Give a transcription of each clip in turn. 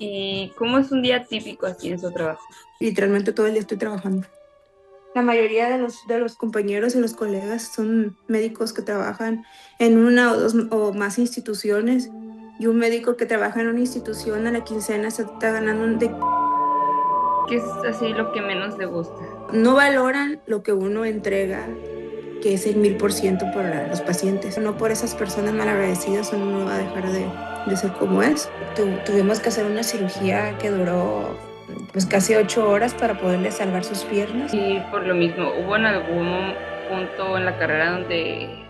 ¿Y cómo es un día típico aquí en su trabajo? Literalmente todo el día estoy trabajando. La mayoría de los compañeros y los colegas son médicos que trabajan en una o dos o más instituciones, y un médico que trabaja en una institución a la quincena se está ganando ¿Qué es así lo que menos le gusta? no valoran lo que uno entrega, que es el 1000% por los pacientes. No por esas personas malagradecidas uno no va a dejar de ser como es. Tuvimos que hacer una cirugía que duró pues casi 8 horas para poderle salvar sus piernas. Y por lo mismo, ¿hubo en algún punto en la carrera donde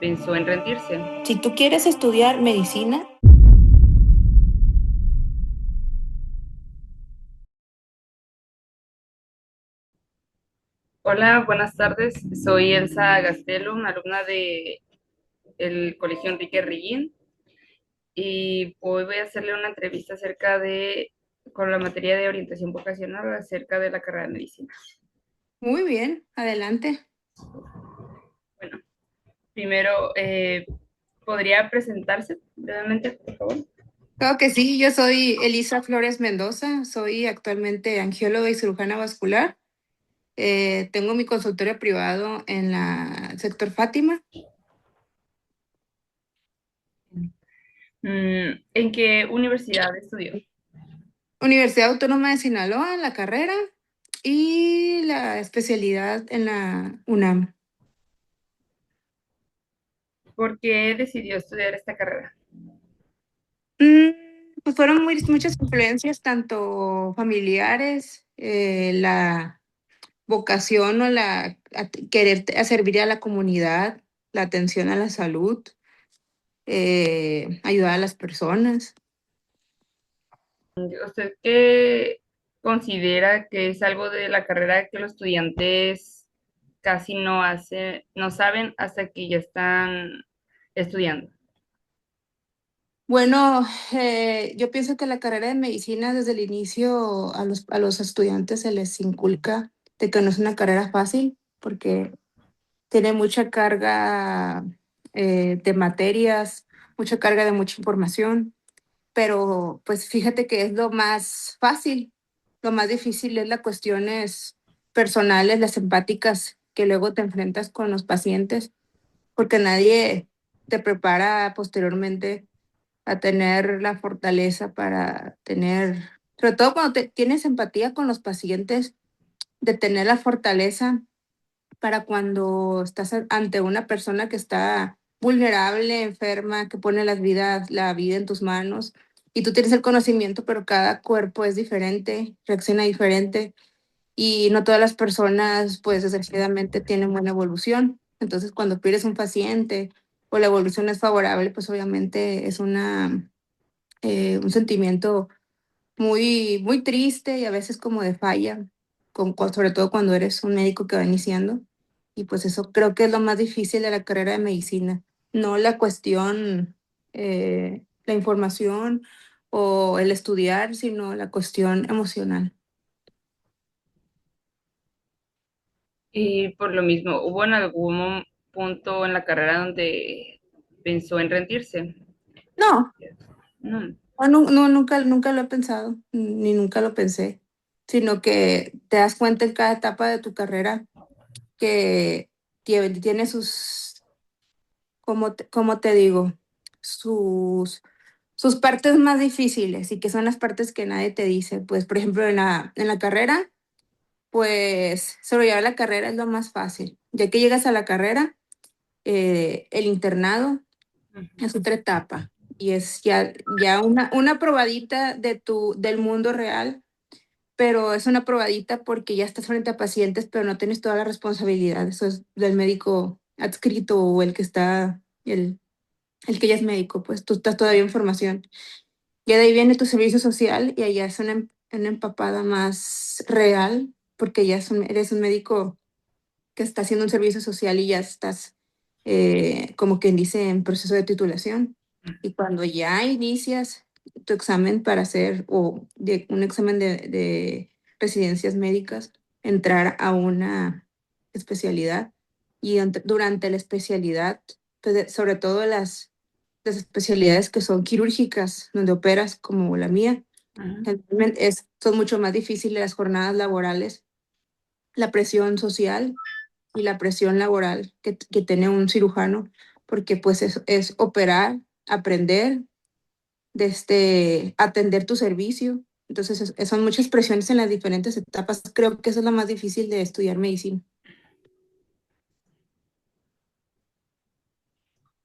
pensó en rendirse? Si tú quieres estudiar medicina, Hola, buenas tardes. Soy Elsa Gastelo, una alumna de el Colegio Enrique Riguín, y hoy voy a hacerle una entrevista con la materia de orientación vocacional acerca de la carrera de medicina. muy bien, adelante. Bueno, primero, ¿podría presentarse brevemente, por favor? Claro que sí, yo soy Elisa Flores Mendoza, soy actualmente angióloga y cirujana vascular. Tengo mi consultorio privado en la sector Fátima. ¿En qué universidad estudió? Universidad Autónoma de Sinaloa, la carrera, y la especialidad en la UNAM. ¿Por qué decidió estudiar esta carrera? Mm, pues fueron muchas influencias, tanto familiares, la vocación o querer a servir a la comunidad, la atención a la salud, ayudar a las personas. ¿Usted qué considera que es algo de la carrera que los estudiantes casi no saben hasta que ya están estudiando? Bueno, yo pienso que la carrera de medicina desde el inicio a los estudiantes se les inculca de que no es una carrera fácil, porque tiene mucha carga de materias, mucha carga de mucha información, pero pues fíjate que es lo más fácil. Lo más difícil es las cuestiones personales, las empáticas que luego te enfrentas con los pacientes, porque nadie te prepara posteriormente a tener la fortaleza para tener, sobre todo cuando tienes empatía con los pacientes, de tener la fortaleza para cuando estás ante una persona que está vulnerable, enferma, que pone la vida en tus manos, y tú tienes el conocimiento, pero cada cuerpo es diferente, reacciona diferente, y no todas las personas, pues desgraciadamente, tienen buena evolución. Entonces, cuando pierdes un paciente o la evolución es favorable, pues obviamente es un sentimiento muy, muy triste y a veces como de falla, sobre todo cuando eres un médico que va iniciando. Y pues eso creo que es lo más difícil de la carrera de medicina, no la cuestión, la información o el estudiar, sino la cuestión emocional. Y por lo mismo, ¿hubo en algún punto en la carrera donde pensó en rendirse? No, No. nunca lo he pensado, ni nunca lo pensé, sino que te das cuenta en cada etapa de tu carrera que tiene sus, como te digo, sus partes más difíciles, y que son las partes que nadie te dice. Pues, por ejemplo, en la carrera, pues sobrellevar la carrera es lo más fácil. Ya que llegas a la carrera, el internado es otra etapa, y es ya una probadita del mundo real, pero es una probadita porque ya estás frente a pacientes, pero no tienes toda la responsabilidad. Eso es del médico adscrito o el que ya es médico, pues tú estás todavía en formación. Ya de ahí viene tu servicio social, y allá es una empapada más real, porque ya eres un médico que está haciendo un servicio social y ya estás, como quien dice, en proceso de titulación. Y cuando ya inicias tu examen para hacer, o un examen de residencias médicas, entrar a una especialidad, y durante la especialidad, pues, sobre todo las especialidades que son quirúrgicas, donde operas como la mía, Ajá. Generalmente son mucho más difíciles las jornadas laborales, la presión social y la presión laboral que tiene un cirujano, porque pues es operar, aprender, atender tu servicio. Entonces, son muchas presiones en las diferentes etapas. Creo que eso es lo más difícil de estudiar medicina.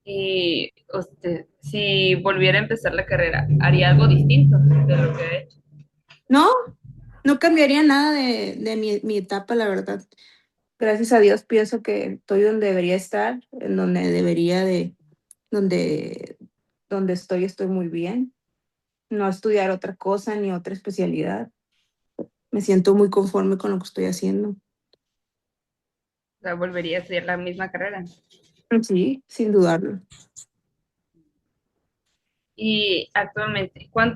Y usted, si volviera a empezar la carrera, ¿haría algo distinto de lo que ha hecho? No, no cambiaría nada de mi etapa, la verdad. Gracias a Dios pienso que estoy donde debería estar, en donde donde, donde estoy muy bien. No estudiar otra cosa ni otra especialidad. Me siento muy conforme con lo que estoy haciendo. O sea, volvería a estudiar la misma carrera. Sí, sin dudarlo. Y actualmente, ¿con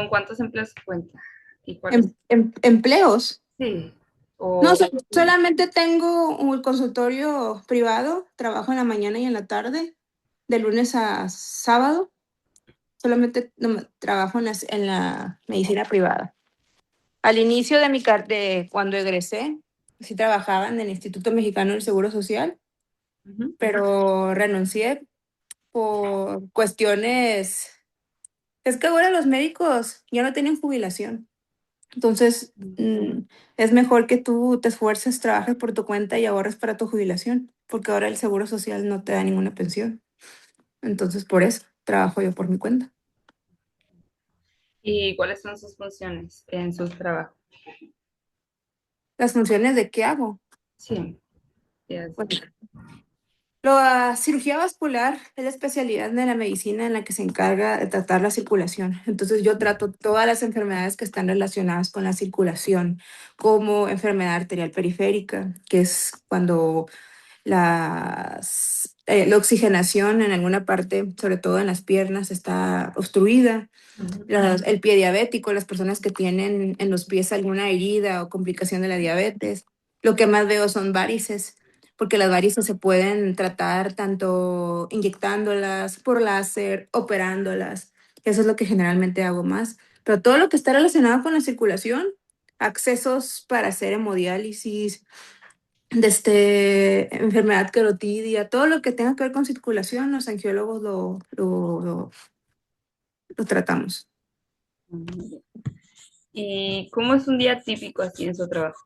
cuántos empleos cuenta? ¿Y cuáles? Empleos. Sí. No, O, solamente tengo un consultorio privado, trabajo en la mañana y en la tarde, de lunes a sábado. Solamente trabajo en la medicina privada. Al inicio de cuando egresé, sí trabajaba en el Instituto Mexicano del Seguro Social, ujú. pero renuncié por cuestiones. Es que ahora los médicos ya no tienen jubilación. Entonces, es mejor que tú te esfuerces, trabajes por tu cuenta y ahorres para tu jubilación, porque ahora el Seguro Social no te da ninguna pensión. Entonces, por eso trabajo yo por mi cuenta. ¿Y cuáles son sus funciones en sus trabajos? Las funciones de qué hago. Sí, ya Pues, sé. la cirugía vascular es la especialidad de la medicina en la que se encarga de tratar la circulación. Entonces yo trato todas las enfermedades que están relacionadas con la circulación, como enfermedad arterial periférica, que es cuando la oxigenación en alguna parte, sobre todo en las piernas, está obstruida. Ujú. El pie diabético, las personas que tienen en los pies alguna herida o complicación de la diabetes. Lo que más veo son varices, porque las varices se pueden tratar tanto inyectándolas, por láser, operándolas. Eso es lo que generalmente hago más. Pero todo lo que está relacionado con la circulación, accesos para hacer hemodiálisis, enfermedad carotidia, todo lo que tenga que ver con circulación, los angiólogos lo tratamos. ¿Y cómo es un día típico así en su trabajo?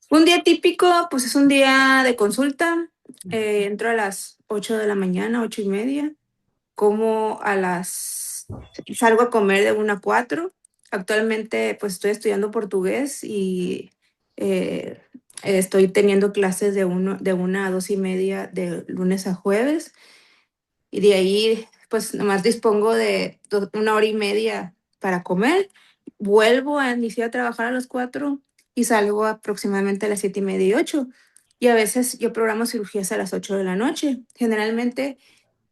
Un día típico, pues es un día de consulta. Entro a las 8 de la mañana, 8:30. Como salgo a comer de 1 a 4. Actualmente, pues estoy estudiando portugués y eh, estoy teniendo clases de 1 a 2:30 de lunes a jueves. Y de ahí, pues nomás dispongo de 1 hora y media para comer. Vuelvo a iniciar a trabajar a las 4 y salgo aproximadamente a las 7:30 y 8. Y a veces yo programo cirugías a las 8 de la noche. Generalmente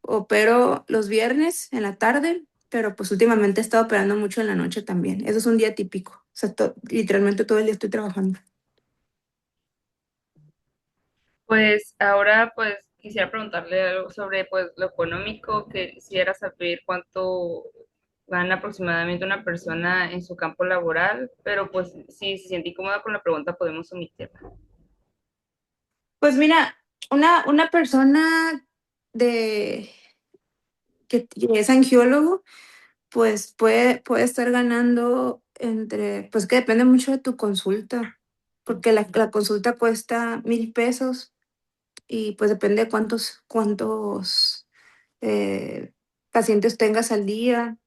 opero los viernes en la tarde, pero pues últimamente he estado operando mucho en la noche también. Eso es un día típico. O sea, literalmente todo el día estoy trabajando. Pues ahora pues quisiera preguntarle algo sobre pues lo económico, que quisiera saber cuánto gana aproximadamente una persona en su campo laboral, pero pues si se siente incómoda con la pregunta podemos omitirla. Pues mira, una persona de, que es angiólogo, pues puede estar ganando pues que depende mucho de tu consulta, porque la consulta cuesta 1,000 pesos y pues depende de cuántos pacientes tengas al día.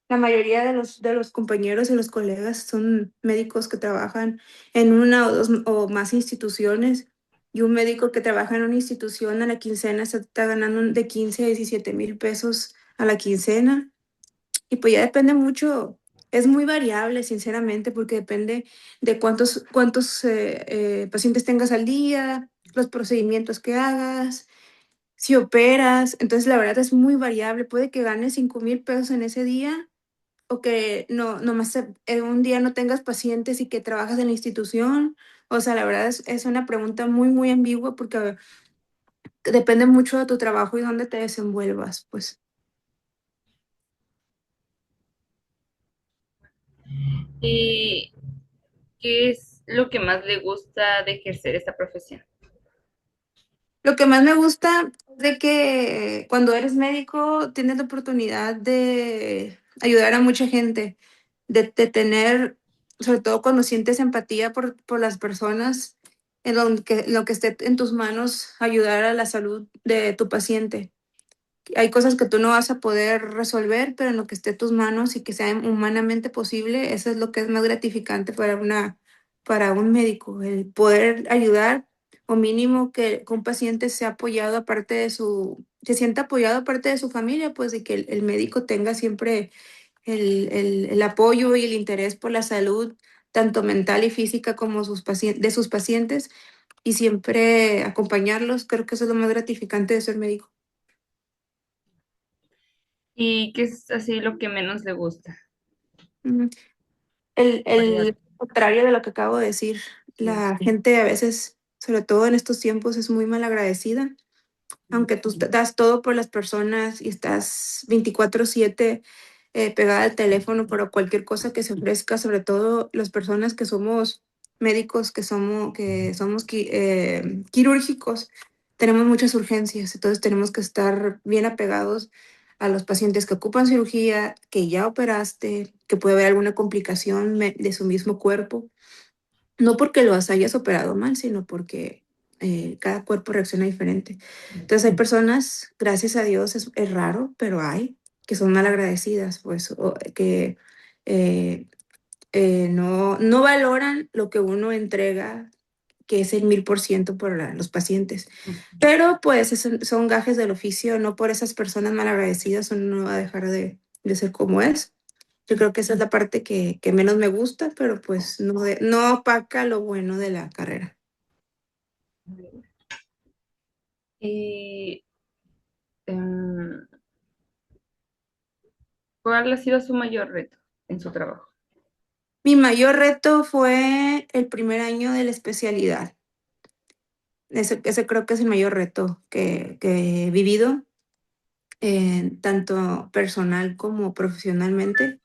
La mayoría de los compañeros y los colegas son médicos que trabajan en una o dos o más instituciones, y un médico que trabaja en una institución a la quincena se está ganando de 15 a 17,000 pesos a la quincena. Y pues ya depende mucho, es muy variable, sinceramente, porque depende de cuántos pacientes tengas al día, los procedimientos que hagas, si operas. Entonces, la verdad es muy variable. Puede que ganes 5,000 pesos en ese día o que no, nomás un día no tengas pacientes y que trabajas en la institución. O sea, la verdad es una pregunta muy, muy ambigua porque depende mucho de tu trabajo y dónde te desenvuelvas, pues. ¿Y qué es lo que más le gusta de ejercer esta profesión? Lo que más me gusta es de que cuando eres médico tienes la oportunidad de ayudar a mucha gente, de tener, sobre todo cuando sientes empatía por las personas, en lo que esté en tus manos, ayudar a la salud de tu paciente. Hay cosas que tú no vas a poder resolver, pero en lo que esté en tus manos y que sea humanamente posible, eso es lo que es más gratificante para un médico, el poder ayudar o mínimo que un paciente sea apoyado aparte se sienta apoyado aparte de su familia, pues de que el médico tenga siempre el apoyo y el interés por la salud, tanto mental y física como de sus pacientes, y siempre acompañarlos. Creo que eso es lo más gratificante de ser médico. ¿Y qué es así lo que menos le gusta? Mm, ¿Cuál es? el contrario de lo que acabo de decir, Sí. la gente a veces, sobre todo en estos tiempos, es muy mal agradecida. Aunque tú das todo por las personas y estás 24/7 pegada al teléfono, pero cualquier cosa que se ofrezca, sobre todo las personas que somos médicos, que somos quirúrgicos, tenemos muchas urgencias, entonces tenemos que estar bien apegados a los pacientes que ocupan cirugía, que ya operaste, que puede haber alguna complicación de su mismo cuerpo. No porque los hayas operado mal, sino porque cada cuerpo reacciona diferente. Entonces hay personas, gracias a Dios, es raro, pero hay, que son mal agradecidas, pues, o que eh, no valoran lo que uno entrega, que es el 1000% por los pacientes. Pero pues son gajes del oficio, no por esas personas mal agradecidas uno no va a dejar de ser como es. Yo creo que esa es la parte que menos me gusta, pero pues no opaca lo bueno de la carrera. ¿Y em, cuál ha sido su mayor reto en su trabajo? Mi mayor reto fue el primer año de la especialidad. Ese creo que es el mayor reto que he vivido, tanto personal como profesionalmente,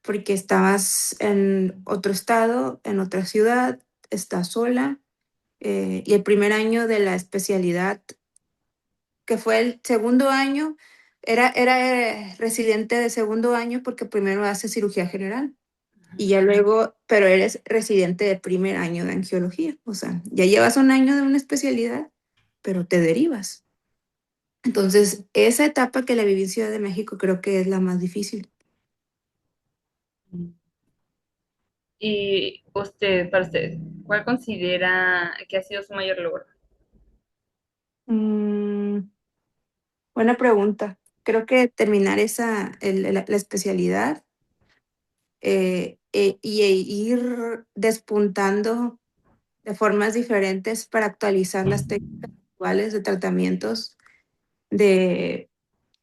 porque estabas en otro estado, en otra ciudad, estás sola, y el primer año de la especialidad, que fue el segundo año, era residente de segundo año porque primero hace cirugía general y ya luego, pero eres residente de primer año de angiología, o sea, ya llevas un año de una especialidad, pero te derivas. Entonces, esa etapa que la viví en Ciudad de México creo que es la más difícil. Y usted, para usted, ¿cuál considera que ha sido su mayor logro? Mm, buena pregunta. Creo que terminar la especialidad ir despuntando de formas diferentes para actualizar las técnicas actuales de tratamientos de,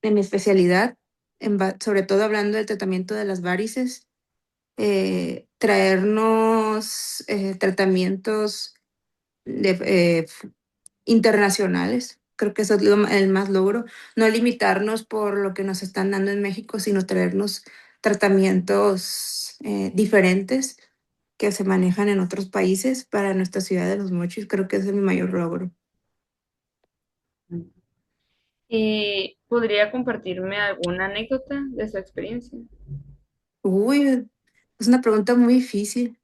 de mi especialidad, sobre todo hablando del tratamiento de las varices, traernos tratamientos de, internacionales. Creo que eso es el más logro, no limitarnos por lo que nos están dando en México, sino traernos tratamientos diferentes que se manejan en otros países para nuestra ciudad de Los Mochis. Creo que ese es mi mayor logro. ¿Y podría compartirme alguna anécdota de su experiencia? Uy, es una pregunta muy difícil.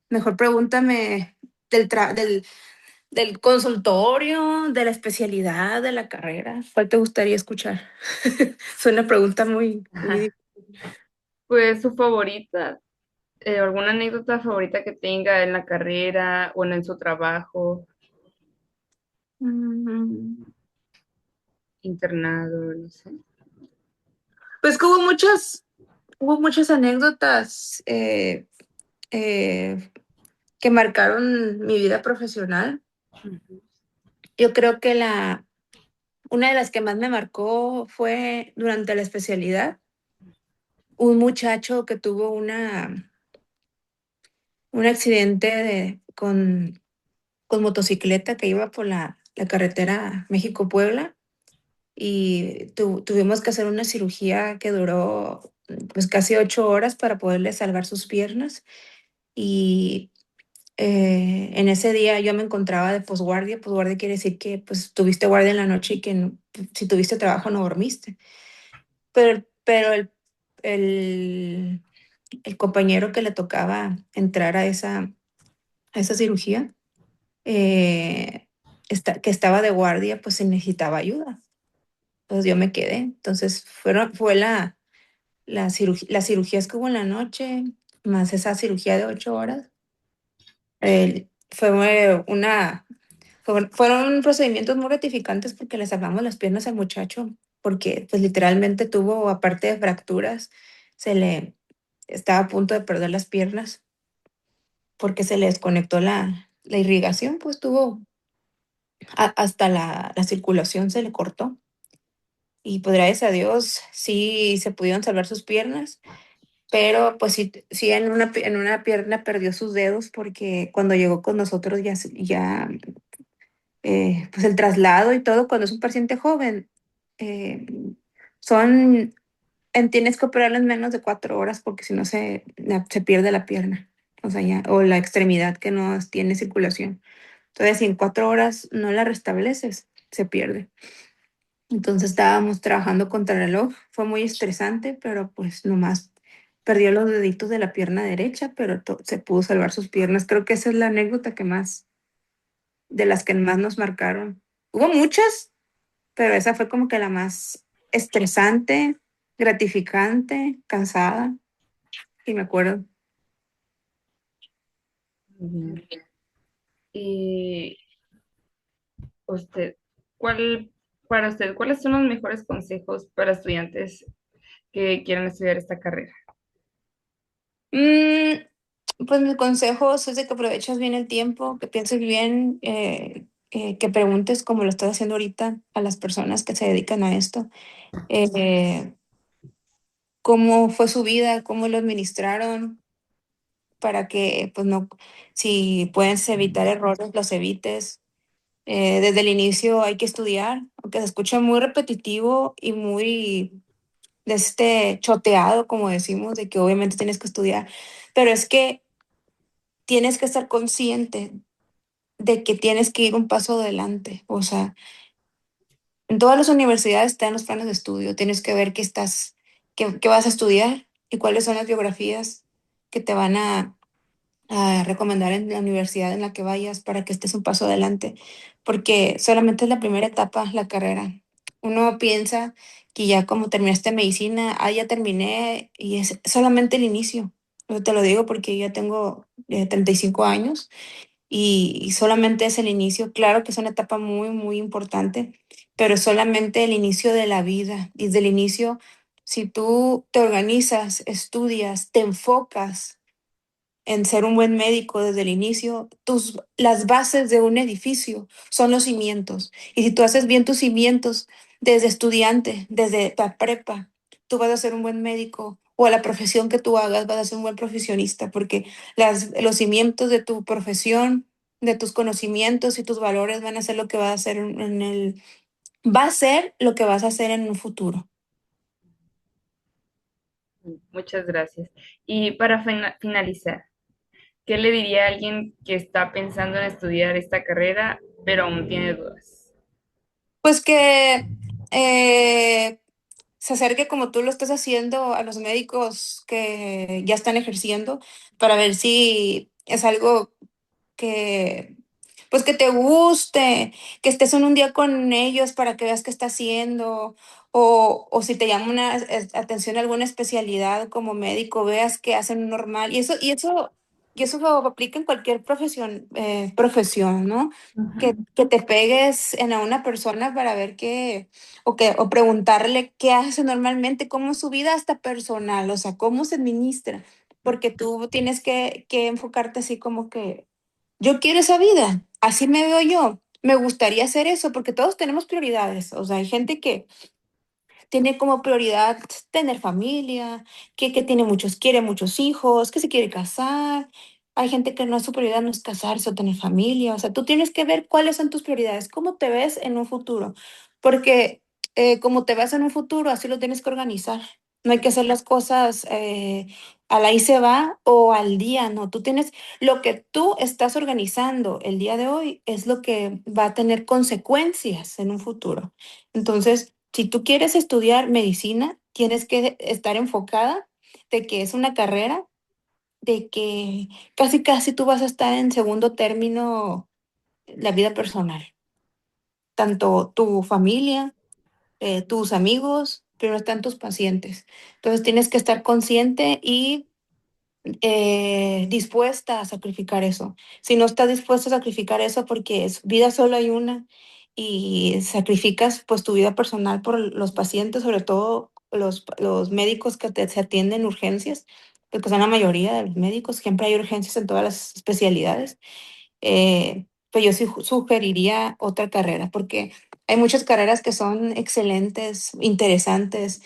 Mejor pregúntame del consultorio, de la especialidad, de la carrera. ¿Cuál te gustaría escuchar? Es una pregunta muy Ajá. difícil. Pues su favorita, alguna anécdota favorita que tenga en la carrera o en su trabajo, Mm, internado, no sé. Pues que hubo muchas anécdotas eh, que marcaron mi vida profesional. Ujú. Yo creo que una de las que más me marcó fue durante la especialidad, un muchacho que tuvo un accidente con motocicleta que iba por la carretera México-Puebla y tuvimos que hacer una cirugía que duró pues casi 8 horas para poderle salvar sus piernas. Y en ese día yo me encontraba de posguardia. Posguardia quiere decir que pues tuviste guardia en la noche y que si tuviste trabajo no dormiste. Pero el, el compañero que le tocaba entrar a esa cirugía, que estaba de guardia, pues sí necesitaba ayuda. Entonces yo me quedé. Entonces fue las cirugías que hubo en la noche, más esa cirugía de 8 horas. Fue fueron procedimientos muy gratificantes porque le salvamos las piernas al muchacho, porque pues literalmente tuvo, aparte de fracturas, se le estaba a punto de perder las piernas porque se le desconectó la irrigación, pues tuvo hasta la circulación se le cortó. Y pues gracias a Dios sí se pudieron salvar sus piernas, pero pues sí, sí en una pierna perdió sus dedos porque cuando llegó con nosotros ya pues el traslado y todo, cuando es un paciente joven, eh, son, tienes que operarlo en menos de 4 horas porque si no se pierde la pierna, o sea, ya, o la extremidad que no tiene circulación. Entonces, si en 4 horas no la restableces, se pierde. Entonces estábamos trabajando contra el reloj, fue muy estresante, pero pues nomás perdió los deditos de la pierna derecha, pero se pudo salvar sus piernas. Creo que esa es la anécdota de las que más nos marcaron. Hubo muchas, pero esa fue como que la más estresante, gratificante, cansada, y me acuerdo. Ujú. Y usted, ¿cuál, para usted, cuáles son los mejores consejos para estudiantes que quieran estudiar esta carrera? Mm, pues mis consejos es de que aproveches bien el tiempo, que pienses bien, que preguntes como lo estás haciendo ahorita a las personas que se dedican a esto, eh, cómo fue su vida, cómo lo administraron, para que pues no, si puedes evitar errores, los evites. Desde el inicio hay que estudiar, aunque se escucha muy repetitivo y muy choteado, como decimos, de que obviamente tienes que estudiar, pero es que tienes que estar consciente de que tienes que ir un paso adelante. O sea, en todas las universidades están los planes de estudio, tienes que ver qué vas a estudiar y cuáles son las biografías que te van a recomendar en la universidad en la que vayas para que estés un paso adelante, porque solamente es la primera etapa, la carrera. Uno piensa que ya como terminaste medicina, ya terminé y es solamente el inicio. Yo te lo digo porque yo ya tengo 35 años y solamente es el inicio. Claro que es una etapa muy, muy importante, pero es solamente el inicio de la vida. Y desde el inicio, si tú te organizas, estudias, te enfocas en ser un buen médico desde el inicio, las bases de un edificio son los cimientos. Y si tú haces bien tus cimientos desde estudiante, desde la prepa, tú vas a ser un buen médico o a la profesión que tú hagas vas a ser un buen profesionista porque los cimientos de tu profesión, de tus conocimientos y tus valores van a ser lo que vas a hacer va a ser lo que vas a hacer en un futuro. Muchas gracias. Y para finalizar, ¿qué le diría a alguien que está pensando en estudiar esta carrera, pero aún tiene dudas? Pues que se acerque como tú lo estás haciendo a los médicos que ya están ejerciendo para ver si es algo que, pues que te guste, que estés en un día con ellos para que veas qué está haciendo, o si te llama atención alguna especialidad como médico, veas qué hacen normal. Y eso aplica en cualquier profesión, ¿no? Ujú. Que te pegues en a una persona para ver o preguntarle qué hace normalmente, cómo es su vida hasta personal, o sea, cómo se administra, porque tú tienes que enfocarte así como que yo quiero esa vida, así me veo yo. Me gustaría hacer eso porque todos tenemos prioridades. O sea, hay gente que tiene como prioridad tener familia, que tiene quiere muchos hijos, que se quiere casar. Hay gente que no es su prioridad no es casarse o tener familia. O sea, tú tienes que ver cuáles son tus prioridades, cómo te ves en un futuro. Porque como te ves en un futuro, así lo tienes que organizar. No hay que hacer las cosas a la y se va o al día, no. Tú tienes, lo que tú estás organizando el día de hoy es lo que va a tener consecuencias en un futuro. Entonces, si tú quieres estudiar medicina, tienes que estar enfocada de que es una carrera, de que casi casi tú vas a estar en segundo término la vida personal, tanto tu familia, tus amigos, pero están tus pacientes. Entonces tienes que estar consciente y dispuesta a sacrificar eso. Si no estás dispuesta a sacrificar eso porque es vida solo hay una y sacrificas pues tu vida personal por los pacientes, sobre todo los médicos que se atienden en urgencias, porque son la mayoría de los médicos, siempre hay urgencias en todas las especialidades. Pues yo sí sugeriría otra carrera, porque hay muchas carreras que son excelentes, interesantes,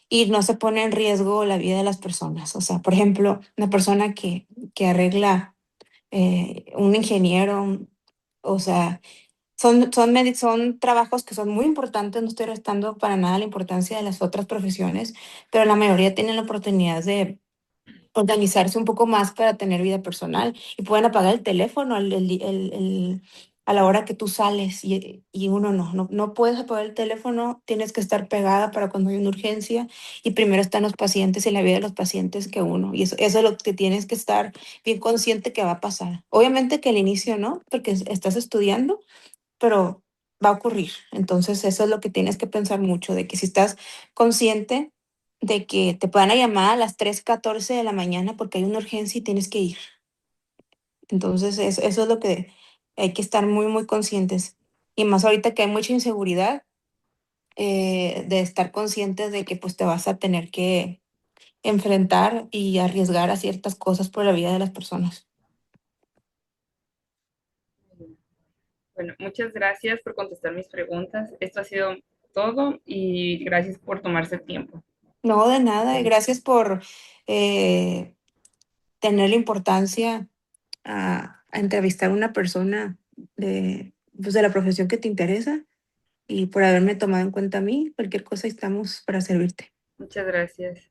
y no se pone en riesgo la vida de las personas. O sea, por ejemplo, una persona que arregla, un ingeniero, o sea, son trabajos que son muy importantes, no estoy restando para nada la importancia de las otras profesiones, pero la mayoría tienen la oportunidad de organizarse un poco más para tener vida personal y pueden apagar el teléfono a la hora que tú sales y uno no puedes apagar el teléfono, tienes que estar pegada para cuando hay una urgencia y primero están los pacientes y la vida de los pacientes que uno y eso es lo que tienes que estar bien consciente que va a pasar. Obviamente que al inicio no, porque estás estudiando, pero va a ocurrir. Entonces, eso es lo que tienes que pensar mucho, de que si estás consciente de que te puedan llamar a las 3:14 de la mañana porque hay una urgencia y tienes que ir. Entonces, eso es lo que hay que estar muy, muy conscientes. Y más ahorita que hay mucha inseguridad, de estar conscientes de que pues te vas a tener que enfrentar y arriesgar a ciertas cosas por la vida de las personas. Bueno, muchas gracias por contestar mis preguntas. Esto ha sido todo y gracias por tomarse el tiempo. No, de nada, y gracias por eh, tener la importancia a entrevistar a una persona pues de la profesión que te interesa y por haberme tomado en cuenta a mí. Cualquier cosa estamos para servirte. Muchas gracias.